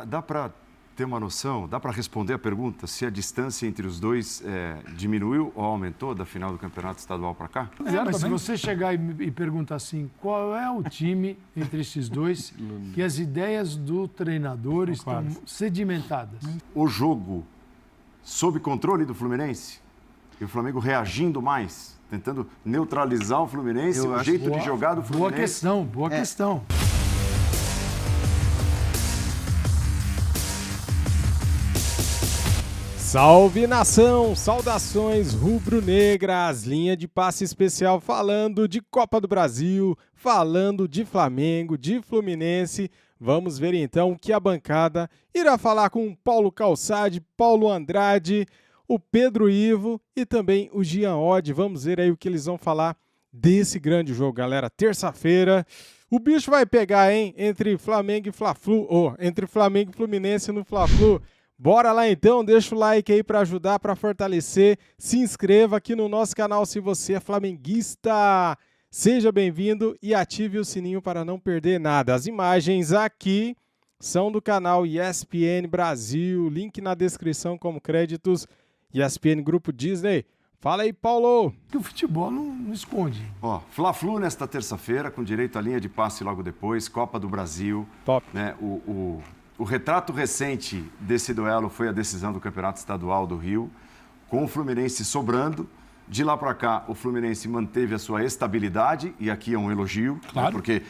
Dá para ter uma noção, dá para responder a pergunta se a distância entre os dois diminuiu ou aumentou da final do Campeonato Estadual para cá? Mas se você chegar e perguntar assim, qual é o time entre esses dois que as ideias do treinador estão sedimentadas? O jogo sob controle do Fluminense e o Flamengo reagindo mais, tentando neutralizar o Fluminense, o jeito de jogar do Fluminense. Boa questão. Salve nação, saudações rubro-negras, linha de passe especial falando de Copa do Brasil, falando de Flamengo, de Fluminense. Vamos ver então o que a bancada irá falar com Paulo Calçade, Paulo Andrade, o Pedro Ivo e também o Gian Oddi. Vamos ver aí o que eles vão falar desse grande jogo, galera. Terça-feira, o bicho vai pegar, hein? Entre Flamengo e Fla-Flu, entre Flamengo e Fluminense no Fla-Flu. Bora lá então, deixa o like aí para ajudar, para fortalecer. Se inscreva aqui no nosso canal se você é flamenguista. Seja bem-vindo e ative o sininho para não perder nada. As imagens aqui são do canal ESPN Brasil, link na descrição como créditos. ESPN Grupo Disney. Fala aí, Paulo. Que o futebol não esconde. Fla-Flu nesta terça-feira, com direito à linha de passe logo depois, Copa do Brasil. Top. Né, O retrato recente desse duelo foi a decisão do Campeonato Estadual do Rio, com o Fluminense sobrando. De lá para cá, o Fluminense manteve a sua estabilidade, e aqui é um elogio, claro. Né, porque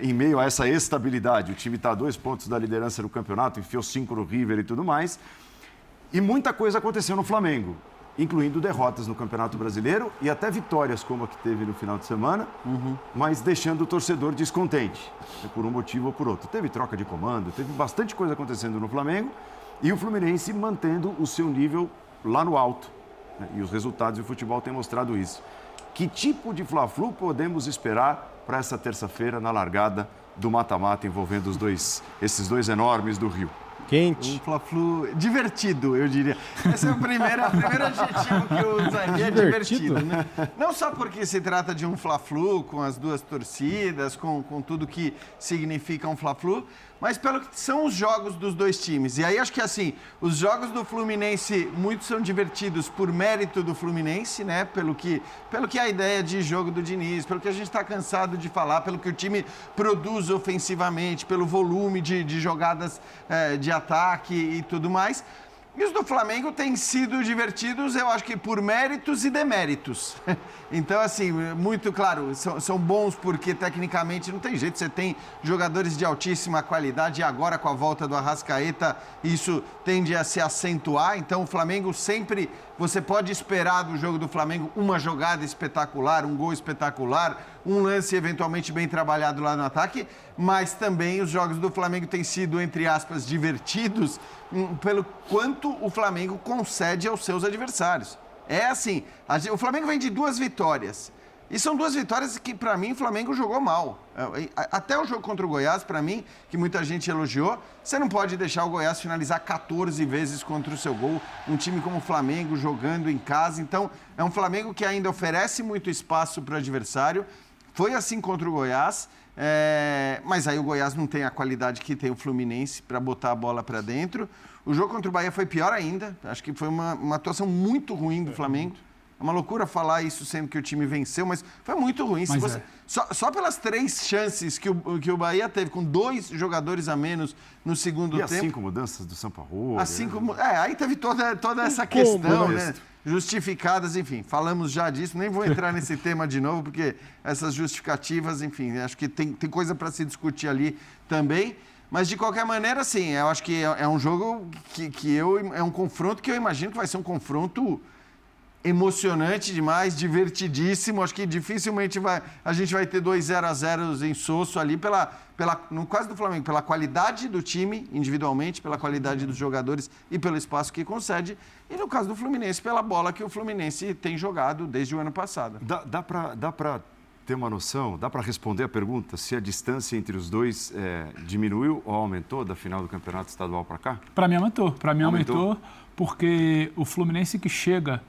em meio a essa estabilidade, o time está a 2 pontos da liderança do campeonato, enfiou 5 no River e tudo mais. E muita coisa aconteceu no Flamengo, incluindo derrotas no Campeonato Brasileiro e até vitórias como a que teve no final de semana, mas deixando o torcedor descontente, por um motivo ou por outro. Teve troca de comando, teve bastante coisa acontecendo no Flamengo e o Fluminense mantendo o seu nível lá no alto. Né? E os resultados do futebol têm mostrado isso. Que tipo de Fla-Flu podemos esperar para essa terça-feira na largada do mata-mata envolvendo esses dois enormes do Rio? Quente. Um Fla-Flu divertido, eu diria. Esse é o primeiro adjetivo que eu usaria, divertido. Né? Não só porque se trata de um Fla-Flu, com as duas torcidas, com tudo que significa um Fla-Flu, mas pelo que são os jogos dos dois times. E aí acho que assim, os jogos do Fluminense, muitos são divertidos por mérito do Fluminense, né? Pelo que é a ideia de jogo do Diniz, pelo que a gente está cansado de falar, pelo que o time produz ofensivamente, pelo volume de jogadas de ataque e tudo mais. E os do Flamengo têm sido divertidos, eu acho que por méritos e deméritos. Então, assim, muito claro, são bons porque tecnicamente não tem jeito, você tem jogadores de altíssima qualidade e agora com a volta do Arrascaeta isso tende a se acentuar. Então, o Flamengo sempre, você pode esperar do jogo do Flamengo uma jogada espetacular, um gol espetacular, um lance eventualmente bem trabalhado lá no ataque, mas também os jogos do Flamengo têm sido, entre aspas, divertidos pelo quanto o Flamengo concede aos seus adversários. É assim, o Flamengo vem de 2 vitórias. E são 2 vitórias que, para mim, o Flamengo jogou mal. Até o jogo contra o Goiás, para mim, que muita gente elogiou, você não pode deixar o Goiás finalizar 14 vezes contra o seu gol. Um time como o Flamengo jogando em casa. Então, é um Flamengo que ainda oferece muito espaço para o adversário. Foi assim contra o Goiás. Mas aí o Goiás não tem a qualidade que tem o Fluminense para botar a bola para dentro. O jogo contra o Bahia foi pior ainda. Acho que foi uma atuação muito ruim do Flamengo. É uma loucura falar isso sendo que o time venceu, mas foi muito ruim. Só pelas 3 chances que o Bahia teve, com 2 jogadores a menos no segundo tempo. E as 5 mudanças do Sampaoli. Aí teve toda essa questão, né? Justificadas, enfim, falamos já disso, nem vou entrar nesse tema de novo, porque essas justificativas, enfim, acho que tem coisa para se discutir ali também. Mas, de qualquer maneira, sim, eu acho que é um jogo é um confronto que eu imagino que vai ser um confronto emocionante demais, divertidíssimo. Acho que dificilmente a gente vai ter 2 0-0 em soço ali, no caso do Flamengo, pela qualidade do time individualmente, pela qualidade dos jogadores e pelo espaço que concede. E no caso do Fluminense, pela bola que o Fluminense tem jogado desde o ano passado. Dá para ter uma noção, dá para responder a pergunta se a distância entre os dois diminuiu ou aumentou da final do Campeonato Estadual para cá? Para mim aumentou. Para mim aumentou porque o Fluminense que chega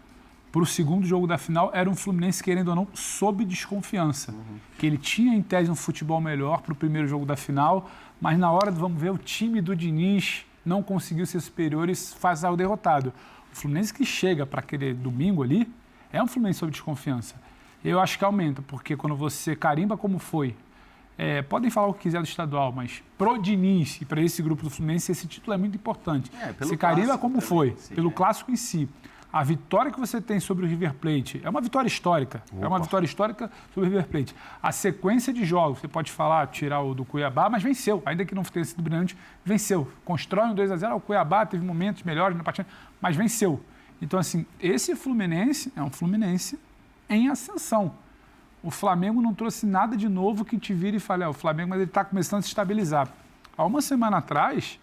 para o segundo jogo da final, era um Fluminense, querendo ou não, sob desconfiança. Que ele tinha, em tese, um futebol melhor para o primeiro jogo da final, mas na hora do vamos ver, o time do Diniz não conseguiu ser superior e faz o derrotado. O Fluminense que chega para aquele domingo ali é um Fluminense sob desconfiança. Eu acho que aumenta, porque quando você carimba como foi, podem falar o que quiser do estadual, mas pro Diniz e para esse grupo do Fluminense, esse título é muito importante. Você carimba como foi, pelo clássico em si. A vitória que você tem sobre o River Plate é uma vitória histórica. É uma vitória histórica sobre o River Plate. A sequência de jogos, você pode falar, tirar o do Cuiabá, mas venceu. Ainda que não tenha sido brilhante, venceu. Constrói um 2-0. O Cuiabá teve momentos melhores na partida, mas venceu. Então, assim, esse Fluminense é um Fluminense em ascensão. O Flamengo não trouxe nada de novo que te vire e fale, o Flamengo, mas ele está começando a se estabilizar. Há uma semana atrás,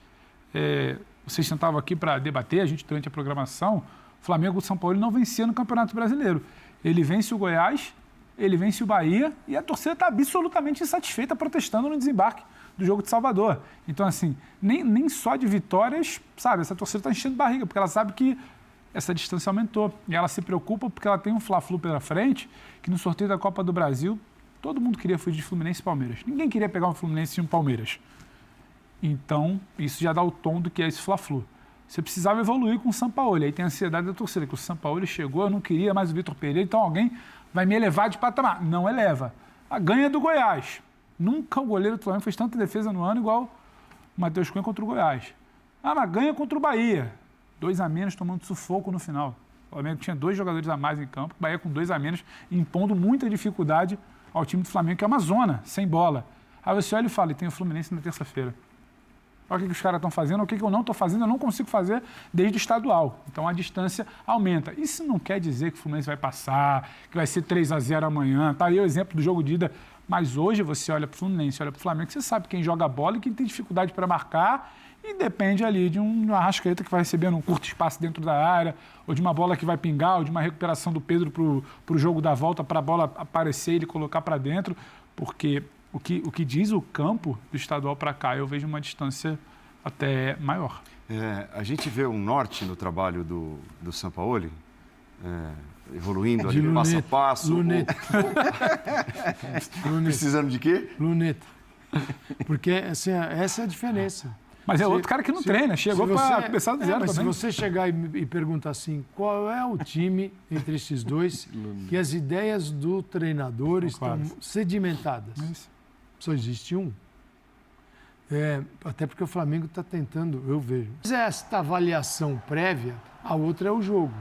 vocês sentavam aqui para debater, a gente durante a programação, o Flamengo e o São Paulo não vencia no Campeonato Brasileiro. Ele vence o Goiás, ele vence o Bahia e a torcida está absolutamente insatisfeita protestando no desembarque do jogo de Salvador. Então, assim, nem só de vitórias, sabe, essa torcida está enchendo barriga, porque ela sabe que essa distância aumentou. E ela se preocupa porque ela tem um Fla-Flu pela frente, que no sorteio da Copa do Brasil, todo mundo queria fugir de Fluminense e Palmeiras. Ninguém queria pegar um Fluminense e um Palmeiras. Então, isso já dá o tom do que é esse Fla-Flu. Você precisava evoluir com o Sampaoli. Aí tem a ansiedade da torcida, que o Sampaoli chegou, eu não queria mais o Vitor Pereira, então alguém vai me elevar de patamar. Não eleva. A ganha do Goiás. Nunca o goleiro do Flamengo fez tanta defesa no ano igual o Matheus Cunha contra o Goiás. Mas ganha contra o Bahia. 2 a menos, tomando sufoco no final. O Flamengo tinha 2 jogadores a mais em campo, o Bahia com 2 a menos, impondo muita dificuldade ao time do Flamengo, que é uma zona, sem bola. Aí você olha e fala, e tem o Fluminense na terça-feira. Olha o que os caras estão fazendo, o que eu não estou fazendo, eu não consigo fazer desde o estadual. Então a distância aumenta. Isso não quer dizer que o Fluminense vai passar, que vai ser 3-0 amanhã. Tá aí o exemplo do jogo de ida. Mas hoje você olha para o Fluminense, olha para o Flamengo, você sabe quem joga a bola e quem tem dificuldade para marcar. E depende ali de uma Arrascaeta que vai receber num curto espaço dentro da área, ou de uma bola que vai pingar, ou de uma recuperação do Pedro para o jogo da volta, para a bola aparecer e ele colocar para dentro. Porque o que diz o campo do estadual para cá, eu vejo uma distância até maior. A gente vê um norte no trabalho do Sampaoli, evoluindo ali passo a passo. Luneta. Precisando de quê? Luneta. Porque assim, essa é a diferença. Mas é outro cara que não treina, chegou para começar do zero mas também. Se você chegar e perguntar assim, qual é o time entre esses dois que as ideias do treinador estão sedimentadas? Só existe um. Até porque o Flamengo está tentando, eu vejo. Mas esta avaliação prévia, a outra é o jogo.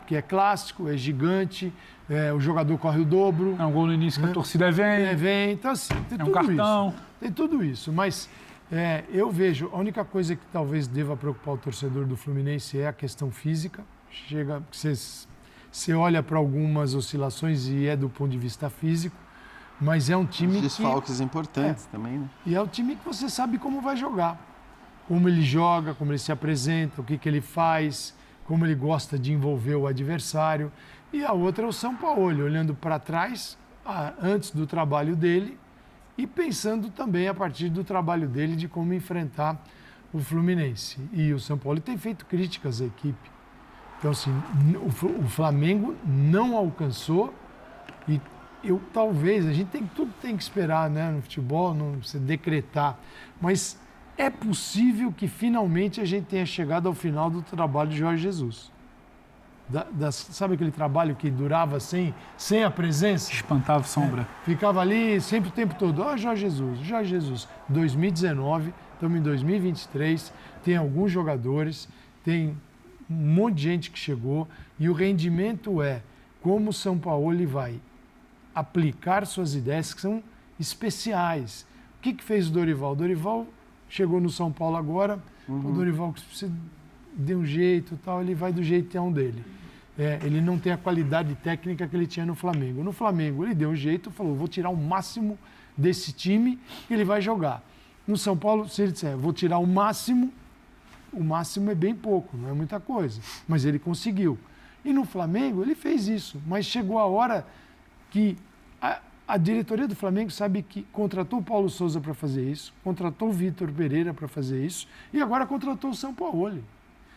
Que é clássico, é gigante, o jogador corre o dobro. É um gol no início que a torcida vem. Então, assim, tem tudo um cartão. Isso. Tem tudo isso, mas eu vejo, a única coisa que talvez deva preocupar o torcedor do Fluminense é a questão física. Você olha para algumas oscilações e é do ponto de vista físico, mas é um time Os desfalques importantes também, né? E é um time que você sabe como vai jogar. Como ele joga, como ele se apresenta, o que ele faz, como ele gosta de envolver o adversário. E a outra é o Sampaoli, olhando para trás, antes do trabalho dele, e pensando também a partir do trabalho dele de como enfrentar o Fluminense. E o Sampaoli tem feito críticas à equipe. Então, assim, o Flamengo não alcançou e talvez, a gente tudo tem que esperar, né, no futebol, não se decretar, mas é possível que finalmente a gente tenha chegado ao final do trabalho de Jorge Jesus. Sabe aquele trabalho que durava sem a presença? Espantava sombra. Ficava ali sempre o tempo todo. Jorge Jesus. 2019, estamos em 2023, tem alguns jogadores, tem um monte de gente que chegou e o rendimento é como o Sampaoli vai aplicar suas ideias que são especiais. O que fez o Dorival? O Dorival chegou no São Paulo agora, o Dorival que precisa de um jeito e tal, ele vai do jeitão dele. Ele não tem a qualidade técnica que ele tinha no Flamengo. No Flamengo, ele deu um jeito, falou, vou tirar o máximo desse time que ele vai jogar. No São Paulo, se ele disser, vou tirar o máximo é bem pouco, não é muita coisa. Mas ele conseguiu. E no Flamengo, ele fez isso. Mas chegou a hora que a diretoria do Flamengo sabe que contratou o Paulo Souza para fazer isso, contratou o Vitor Pereira para fazer isso, e agora contratou o Sampaoli.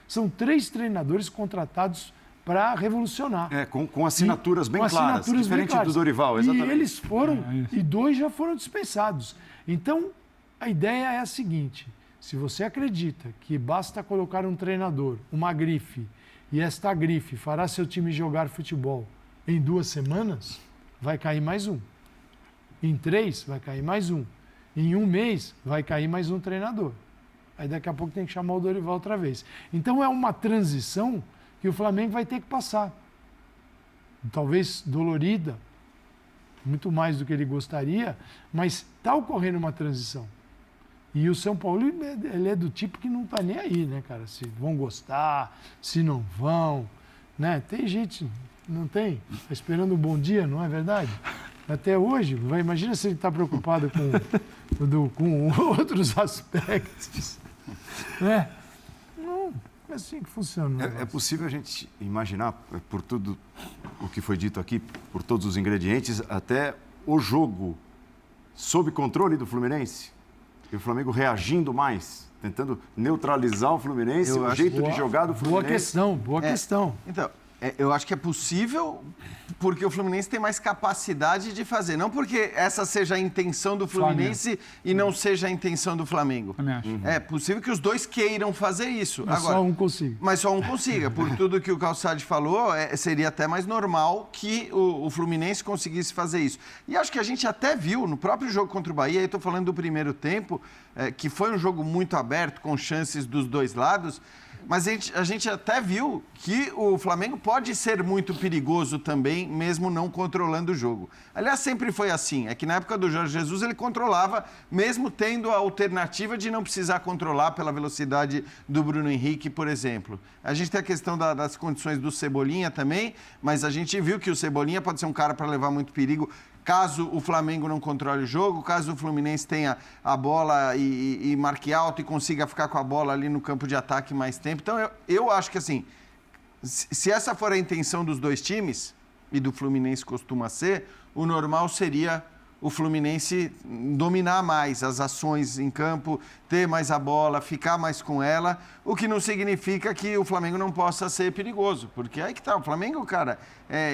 São 3 treinadores contratados para revolucionar. Com assinaturas bem claras, diferente do Dorival, exatamente. E eles foram, e 2 já foram dispensados. Então, a ideia é a seguinte, se você acredita que basta colocar um treinador, uma grife, e esta grife fará seu time jogar futebol em 2 semanas, vai cair mais um. Em 3, vai cair mais um. Em 1 mês, vai cair mais um treinador. Aí daqui a pouco tem que chamar o Dorival outra vez. Então é uma transição que o Flamengo vai ter que passar. Talvez dolorida, muito mais do que ele gostaria, mas está ocorrendo uma transição. E o São Paulo, ele é do tipo que não está nem aí, né, cara? Se vão gostar, se não vão, né? Tem gente, não tem? Está esperando um bom dia, não é verdade? Até hoje, imagina se ele está preocupado com outros aspectos. Não, é assim que funciona. É possível a gente imaginar, por tudo o que foi dito aqui, por todos os ingredientes, até o jogo sob controle do Fluminense? E o Flamengo reagindo mais, tentando neutralizar o Fluminense, o jeito de jogar do Fluminense? Boa questão. Então, eu acho que é possível porque o Fluminense tem mais capacidade de fazer. Não porque essa seja a intenção do Fluminense e não seja a intenção do Flamengo. É possível que os dois queiram fazer isso. Mas agora, só um consiga. Mas só um consiga. Por tudo que o Calçade falou, seria até mais normal que o Fluminense conseguisse fazer isso. E acho que a gente até viu no próprio jogo contra o Bahia, eu estou falando do primeiro tempo, que foi um jogo muito aberto, com chances dos dois lados, mas a gente até viu que o Flamengo pode ser muito perigoso também, mesmo não controlando o jogo. Aliás, sempre foi assim. É que na época do Jorge Jesus ele controlava, mesmo tendo a alternativa de não precisar controlar pela velocidade do Bruno Henrique, por exemplo. A gente tem a questão das condições do Cebolinha também, mas a gente viu que o Cebolinha pode ser um cara para levar muito perigo caso o Flamengo não controle o jogo, caso o Fluminense tenha a bola e marque alto e consiga ficar com a bola ali no campo de ataque mais tempo. Então, eu acho que, assim, se essa for a intenção dos dois times, e do Fluminense costuma ser, o normal seria o Fluminense dominar mais as ações em campo, ter mais a bola, ficar mais com ela, o que não significa que o Flamengo não possa ser perigoso, porque aí que tá, o Flamengo, cara,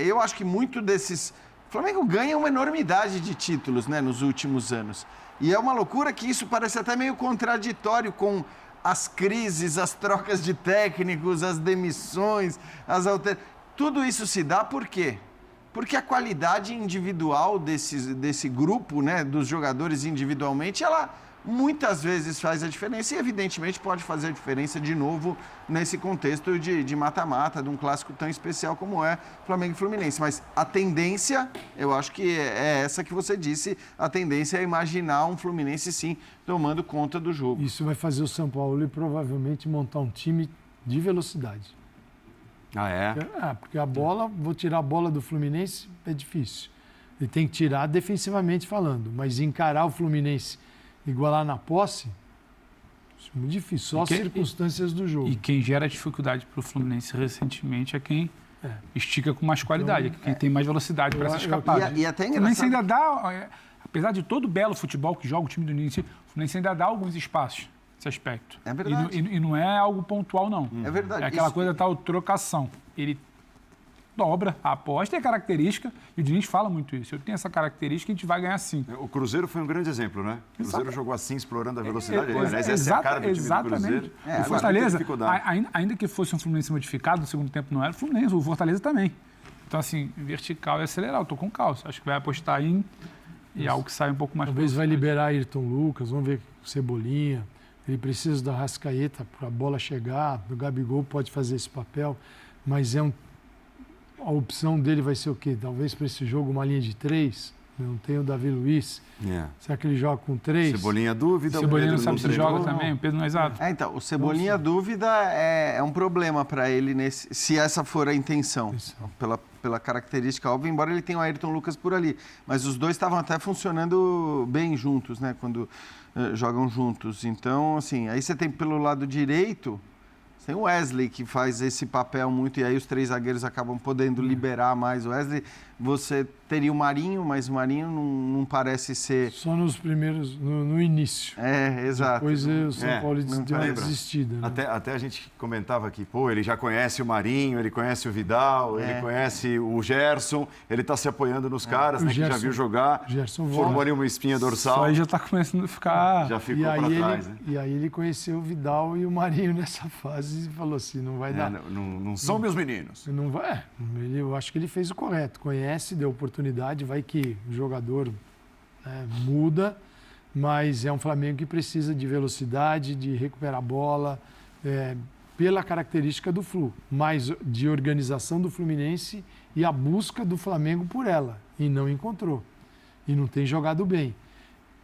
eu acho que muito desses... O Flamengo ganha uma enormidade de títulos, né, nos últimos anos. E é uma loucura que isso parece até meio contraditório com as crises, as trocas de técnicos, as demissões, tudo isso se dá por quê? Porque a qualidade individual desse grupo, né, dos jogadores individualmente, ela muitas vezes faz a diferença e, evidentemente, pode fazer a diferença de novo nesse contexto de mata-mata, de um clássico tão especial como é Flamengo e Fluminense. Mas a tendência, eu acho que é essa que você disse, a tendência é imaginar um Fluminense, sim, tomando conta do jogo. Isso vai fazer o São Paulo provavelmente montar um time de velocidade. Porque vou tirar a bola do Fluminense, é difícil. Ele tem que tirar defensivamente falando, mas encarar o Fluminense igualar na posse, isso é muito difícil, só as circunstâncias do jogo. E quem gera dificuldade para o Fluminense recentemente é quem estica com mais qualidade, quem tem mais velocidade para se escapar. E até engraçado. O Fluminense ainda dá, apesar de todo o belo futebol que joga o time do início, o Fluminense ainda dá alguns espaços nesse aspecto. É verdade. E não é algo pontual, não. É verdade. É aquela coisa tal trocação. Ele dobra a aposta, é característica, e o Diniz fala muito isso. Eu tenho essa característica, a gente vai ganhar sim. O Cruzeiro foi um grande exemplo, né? O Cruzeiro jogou assim, explorando a velocidade. Essa é a cara do time do Cruzeiro. O Fortaleza, ainda que fosse um Fluminense modificado, no segundo tempo não era, o Fluminense, o Fortaleza também. Então, assim, vertical e acelerar, eu estou com calça. Acho que vai apostar em algo que sai um pouco mais... Talvez vai liberar Ayrton Lucas, vamos ver o Cebolinha. Ele precisa da Arrascaeta para a bola chegar, o Gabigol pode fazer esse papel, mas a opção dele vai ser o quê? Talvez para esse jogo uma linha de 3. Não tem o Davi Luiz. Será que ele joga com 3? Cebolinha dúvida. O Cebolinha não sabe se joga também, o Pedro não é exato. Então, o Cebolinha dúvida é um problema para ele, se essa for a intenção. Pela característica óbvia, embora ele tenha o Ayrton Lucas por ali. Mas os dois estavam até funcionando bem juntos, né? Quando jogam juntos. Então, assim, aí você tem pelo lado direito... Tem o Wesley que faz esse papel muito, e aí os 3 zagueiros acabam podendo liberar mais o Wesley. Você teria o Marinho, mas o Marinho não parece ser... Só nos primeiros, no início. Exato. Depois o São Paulo deu uma lembra? desistida. Né? Até a gente comentava aqui, ele já conhece o Marinho, ele conhece o Vidal, ele conhece o Gerson, ele está se apoiando nos caras, né, Gerson, que já viu jogar, formou ali uma espinha dorsal. Isso aí já está começando a ficar... Já ficou para trás, né? E aí ele conheceu o Vidal e o Marinho nessa fase e falou assim, não vai dar. Não são meus meninos. Não vai. Eu acho que ele fez o correto. Conhece, deu oportunidade, vai que o jogador muda, mas é um Flamengo que precisa de velocidade, de recuperar a bola, pela característica do Flu, mas de organização do Fluminense e a busca do Flamengo por ela, e não encontrou. E não tem jogado bem.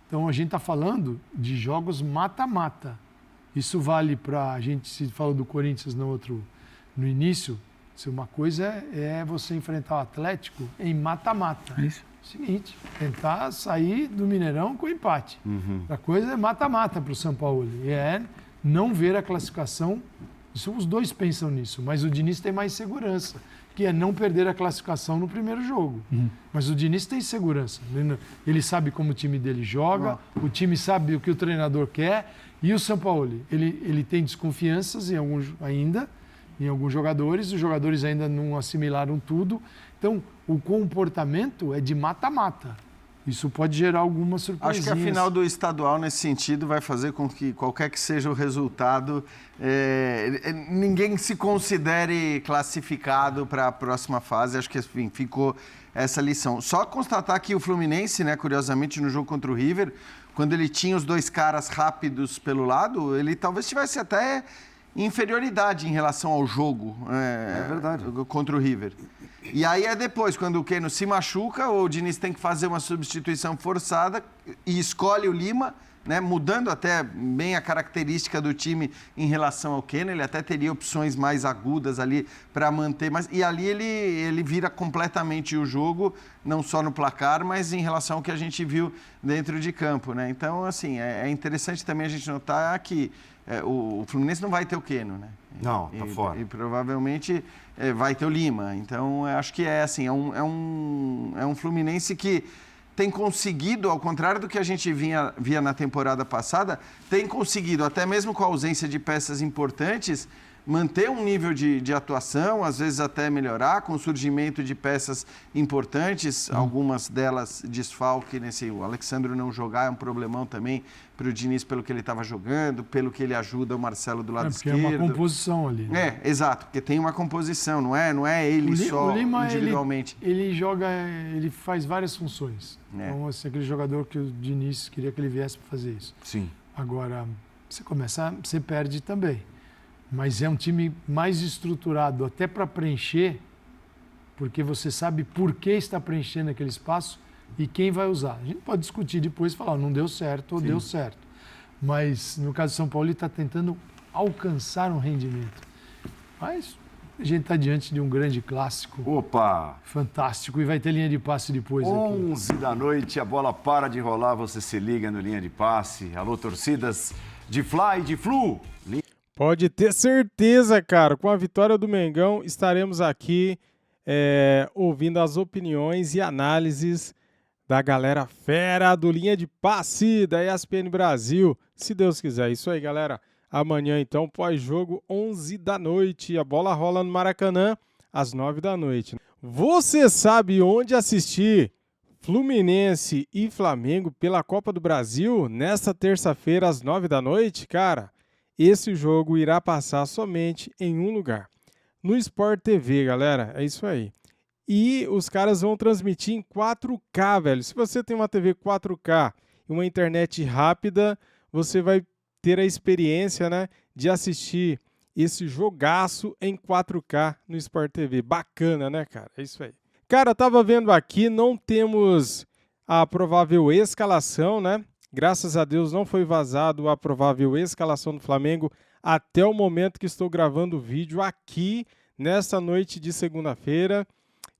Então a gente está falando de jogos mata-mata. Isso vale para, a gente se falou do Corinthians no início, se uma coisa é você enfrentar o Atlético em mata-mata. É isso. Seguinte, tentar sair do Mineirão com empate. A coisa é mata-mata para o São Paulo. E é não ver a classificação. Isso, os dois pensam nisso, mas o Diniz tem mais segurança, que é não perder a classificação no primeiro jogo. Mas o Diniz tem segurança. Ele sabe como o time dele joga, o time sabe o que o treinador quer. E o São Paulo, ele tem desconfianças em alguns jogadores, os jogadores ainda não assimilaram tudo. Então, o comportamento é de mata-mata. Isso pode gerar algumas surpresinhas. Acho que a final do estadual, nesse sentido, vai fazer com que, qualquer que seja o resultado, ninguém se considere classificado para a próxima fase. Acho que, enfim, ficou essa lição. Só constatar que o Fluminense, né, curiosamente, no jogo contra o River, quando ele tinha os 2 caras rápidos pelo lado, ele talvez tivesse até inferioridade em relação ao jogo. É verdade. Contra o River. E aí depois, quando o Keno se machuca, o Diniz tem que fazer uma substituição forçada e escolhe o Lima, né, mudando até bem a característica do time em relação ao Keno. Ele até teria opções mais agudas ali para manter, e ali ele vira completamente o jogo, não só no placar, mas em relação ao que a gente viu dentro de campo, né? Então, assim, é interessante também a gente notar que o Fluminense não vai ter o Keno, né? Não, tá fora. E provavelmente vai ter o Lima. Então, acho que assim, é um Fluminense que tem conseguido, ao contrário do que a gente via na temporada passada, tem conseguido, até mesmo com a ausência de peças importantes, manter um nível de atuação, às vezes até melhorar, com o surgimento de peças importantes, algumas delas desfalque, o Alexandre não jogar é um problemão também para o Diniz pelo que ele estava jogando, pelo que ele ajuda o Marcelo do lado esquerdo. Porque é uma composição ali. Né? Exato, porque tem uma composição, não é ele só o Lima, individualmente. Ele joga, ele faz várias funções. Então, assim, aquele jogador que o Diniz queria que ele viesse para fazer isso. Sim. Agora, você perde também. Mas é um time mais estruturado até para preencher, porque você sabe por que está preenchendo aquele espaço e quem vai usar. A gente pode discutir depois e falar, não deu certo ou deu certo. Mas, no caso de São Paulo, ele está tentando alcançar um rendimento. Mas a gente está diante de um grande clássico. Opa! Fantástico. E vai ter linha de passe depois. 11 da noite, a bola para de rolar, você se liga no linha de passe. Alô, torcidas de Fly, de Flu. Pode ter certeza, cara, com a vitória do Mengão, estaremos aqui ouvindo as opiniões e análises da galera fera do Linha de Passe da ESPN Brasil, se Deus quiser. Isso aí, galera. Amanhã, então, pós-jogo, 11 da noite. A bola rola no Maracanã, às 9 da noite. Você sabe onde assistir Fluminense e Flamengo pela Copa do Brasil nesta terça-feira, às 9 da noite? Cara, esse jogo irá passar somente em um lugar. No Sport TV, galera. É isso aí. E os caras vão transmitir em 4K, velho. Se você tem uma TV 4K e uma internet rápida, você vai ter a experiência, né, de assistir esse jogaço em 4K no Sport TV. Bacana, né, cara? É isso aí. Cara, tava vendo aqui, não temos a provável escalação, né? Graças a Deus não foi vazado a provável escalação do Flamengo até o momento que estou gravando o vídeo aqui, nesta noite de segunda-feira.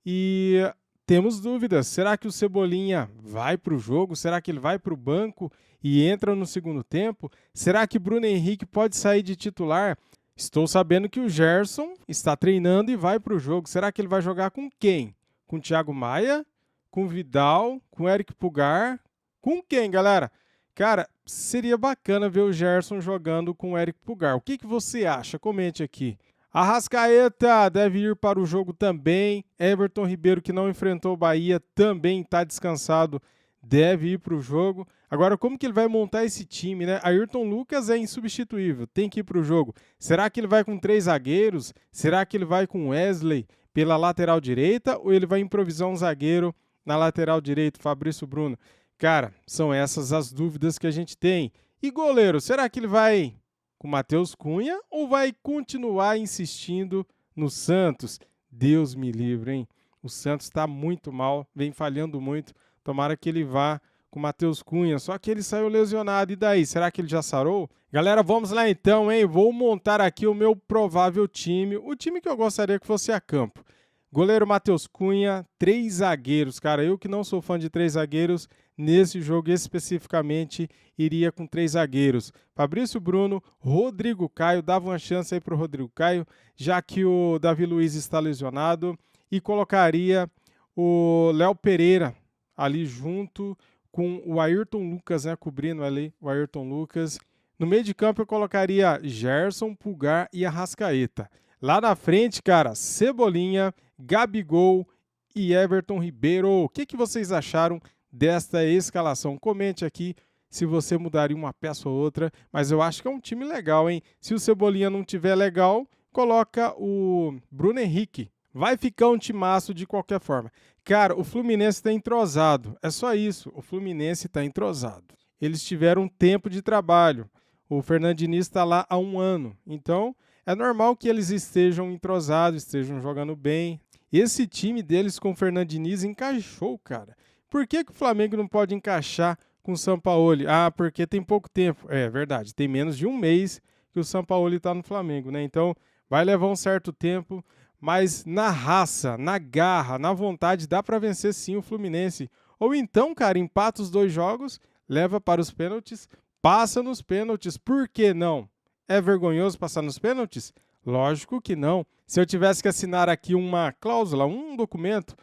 E temos dúvidas. Será que o Cebolinha vai para o jogo? Será que ele vai para o banco e entra no segundo tempo? Será que Bruno Henrique pode sair de titular? Estou sabendo que o Gerson está treinando e vai para o jogo. Será que ele vai jogar com quem? Com o Thiago Maia? Com o Vidal? Com o Eric Pulgar? Com quem, galera? Cara, seria bacana ver o Gerson jogando com o Eric Pulgar. O que você acha? Comente aqui. Arrascaeta deve ir para o jogo também. Everton Ribeiro, que não enfrentou o Bahia, também está descansado, deve ir para o jogo. Agora, como que ele vai montar esse time, né? Ayrton Lucas é insubstituível, tem que ir para o jogo. Será que ele vai com 3 zagueiros? Será que ele vai com Wesley pela lateral direita? Ou ele vai improvisar um zagueiro na lateral direita, Fabrício Bruno? Cara, são essas as dúvidas que a gente tem. E goleiro, será que ele vai com Matheus Cunha ou vai continuar insistindo no Santos? Deus me livre, hein? O Santos está muito mal, vem falhando muito. Tomara que ele vá com o Matheus Cunha, só que ele saiu lesionado. E daí, será que ele já sarou? Galera, vamos lá então, hein? Vou montar aqui o meu provável time, o time que eu gostaria que fosse a campo. Goleiro Matheus Cunha, 3 zagueiros. Cara, eu que não sou fã de 3 zagueiros, nesse jogo especificamente, iria com 3 zagueiros. Fabrício Bruno, Rodrigo Caio, dava uma chance aí para o Rodrigo Caio, já que o Davi Luiz está lesionado, e colocaria o Léo Pereira ali junto com o Ayrton Lucas, né, cobrindo ali o Ayrton Lucas. No meio de campo eu colocaria Gerson, Pulgar e Arrascaeta. Lá na frente, cara, Cebolinha, Gabigol e Everton Ribeiro. O que vocês acharam desta escalação? Comente aqui se você mudaria uma peça ou outra, mas eu acho que é um time legal, hein? Se o Cebolinha não tiver legal, coloca o Bruno Henrique. Vai ficar um timaço de qualquer forma. Cara, o Fluminense está entrosado. É só isso. O Fluminense está entrosado. Eles tiveram tempo de trabalho. O Fernando Diniz está lá há 1 ano. Então, é normal que eles estejam entrosados, estejam jogando bem. Esse time deles com o Fernando Diniz encaixou, cara. Por que o Flamengo não pode encaixar com o Sampaoli? Ah, porque tem pouco tempo. É verdade, tem menos de 1 mês que o Sampaoli está no Flamengo, né? Então, vai levar um certo tempo. Mas na raça, na garra, na vontade, dá para vencer sim o Fluminense. Ou então, cara, empata os 2 jogos, leva para os pênaltis, passa nos pênaltis. Por que não? É vergonhoso passar nos pênaltis? Lógico que não. Se eu tivesse que assinar aqui uma cláusula, um documento,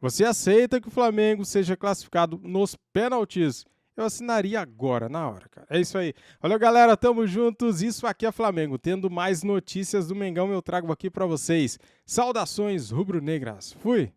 você aceita que o Flamengo seja classificado nos pênaltis? Eu assinaria agora, na hora, cara. É isso aí. Valeu, galera. Tamo juntos. Isso aqui é Flamengo. Tendo mais notícias do Mengão, eu trago aqui pra vocês. Saudações rubro-negras. Fui!